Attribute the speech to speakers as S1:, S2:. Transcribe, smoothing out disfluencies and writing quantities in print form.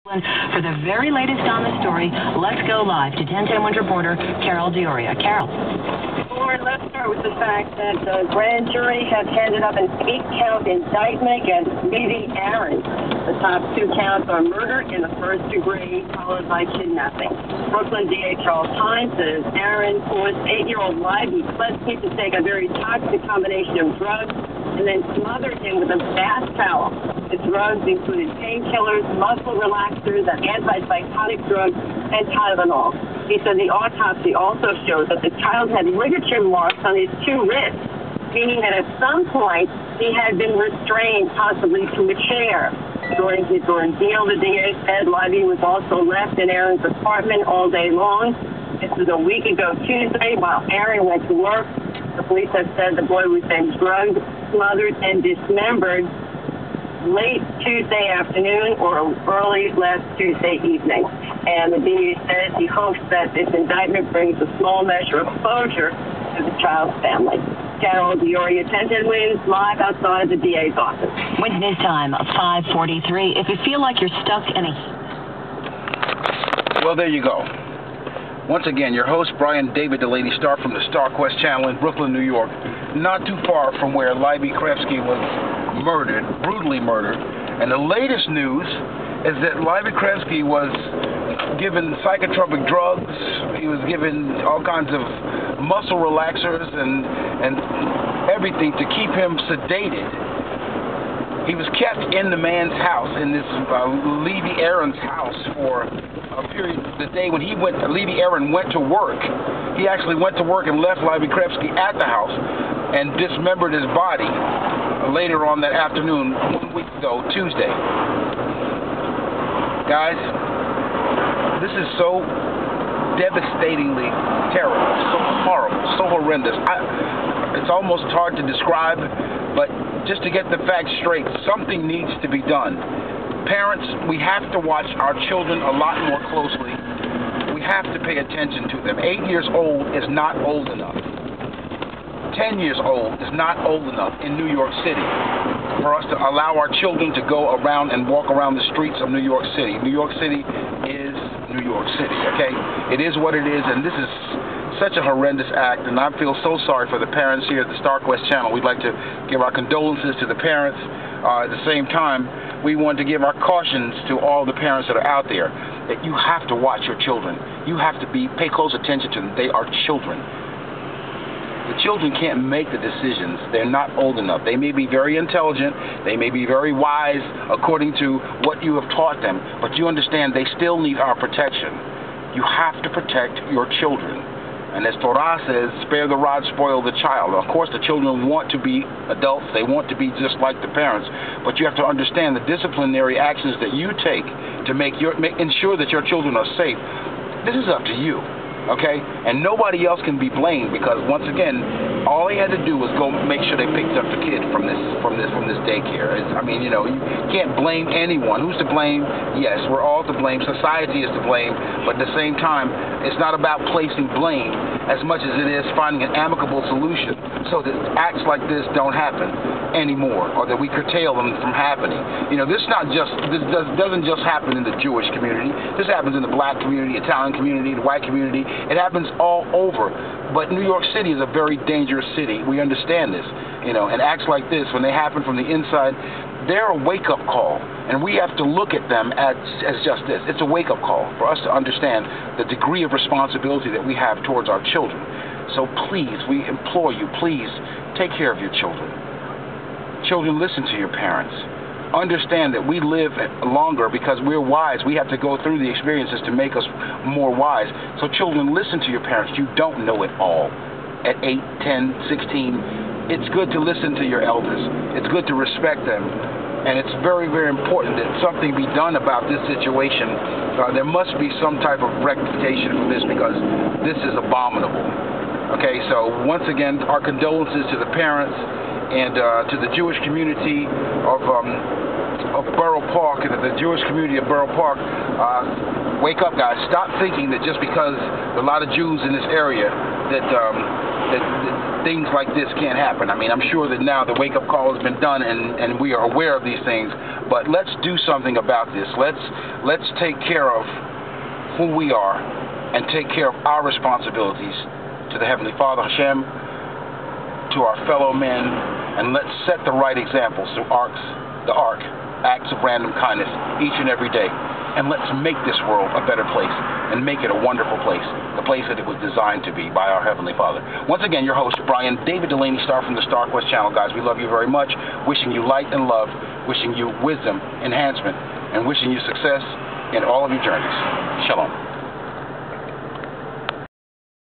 S1: For the very latest on the story, let's go live to 1010 Winter reporter Carol Dioria. Carol.
S2: Lauren, let's start with the fact that the grand jury has handed up an 8-count indictment against Leiby. The top 2 counts are murder in the first degree, followed by kidnapping. Brooklyn DA Charles Hines says Aaron forced 8-year-old Leiby Krevsky to take a very toxic combination of drugs and then smothered him with a bath towel. The drugs included painkillers, muscle relaxers, and antipsychotic drugs, and Tylenol. He said the autopsy also shows that the child had ligature marks on his 2 wrists, meaning that at some point he had been restrained, possibly to a chair. During his ordeal, the DA said Leiby was also left in Aaron's apartment all day long. This was a week ago Tuesday while Aaron went to work. The police have said the boy was then drugged, smothered, and dismembered late Tuesday afternoon or early last Tuesday evening. And the DA says he hopes that this indictment brings a small measure of closure to the child's family. Carol Dioria, 1010 Wins, live outside the DA's office.
S1: Wins News Time, 5:43. If you feel like you're stuck in a...
S3: Well, there you go. Once again, your host, Brian David Delaney, STARR from the STAR Quest channel in Brooklyn, New York, not too far from where Leiby Krevsky was murdered, brutally murdered. And the latest news is that Leiby Krevsky was given psychotropic drugs. He was given all kinds of muscle relaxers and everything to keep him sedated. He was kept in the man's house, in this Leiby Aaron's house, for a period. The day when Leiby Aaron went to work, he actually went to work and left Leiby Krevsky at the house and dismembered his body later on that afternoon, 1 week ago, Tuesday. Guys, this is so devastatingly terrible, so horrible, so horrendous. It's almost hard to describe, but just to get the facts straight, something needs to be done. Parents, we have to watch our children a lot more closely. We have to pay attention to them. 8 years old is not old enough. 10 years old is not old enough in New York City for us to allow our children to go around and walk around the streets of New York City. New York City is New York City, okay? It is what it is, and this is such a horrendous act, and I feel so sorry for the parents here at the STAR Quest channel. We'd like to give our condolences to the parents. At the same time, we want to give our cautions to all the parents that are out there, that you have to watch your children. You have to pay close attention to them. They are children. The children can't make the decisions. They're not old enough. They may be very intelligent. They may be very wise according to what you have taught them, but you understand they still need our protection. You have to protect your children. And as Torah says, spare the rod, spoil the child. Of course, the children want to be adults. They want to be just like the parents. But you have to understand the disciplinary actions that you take to ensure that your children are safe. This is up to you, okay? And nobody else can be blamed, because once again, all he had to do was go make sure they picked up the kid from this daycare. I mean, you know, you can't blame anyone. Who's to blame? Yes, we're all to blame. Society is to blame. But at the same time, it's not about placing blame as much as it is finding an amicable solution so that acts like this don't happen anymore, or that we curtail them from happening. You know, this doesn't just happen in the Jewish community. This happens in the black community, Italian community, the white community. It happens all over. But New York City is a very dangerous city. We understand this. You know, and acts like this, when they happen from the inside, they're a wake-up call. And we have to look at them as just this. It's a wake-up call for us to understand the degree of responsibility that we have towards our children. So please, we implore you, please take care of your children. Children, listen to your parents. Understand that we live longer because we're wise. We have to go through the experiences to make us more wise. So children, listen to your parents. You don't know it all. At 8, 10, 16, it's good to listen to your elders. It's good to respect them. And it's very, very important that something be done about this situation. There must be some type of rectification for this, because this is abominable. Okay, so once again, our condolences to the parents and to the Jewish community of Borough Park, and the Jewish community of Borough Park. Wake up, guys. Stop thinking that just because there are a lot of Jews in this area that things like this can't happen. I mean, I'm sure that now the wake-up call has been done and we are aware of these things, but let's do something about this. Let's take care of who we are and take care of our responsibilities to the Heavenly Father, Hashem, to our fellow men, and let's set the right examples through the ark, acts of random kindness each and every day. And let's make this world a better place and make it a wonderful place, the place that it was designed to be by our Heavenly Father. Once again, your host, Brian David Delaney, Star from the Star Quest channel. Guys, we love you very much. Wishing you light and love, wishing you wisdom, enhancement, and wishing you success in all of your journeys. Shalom.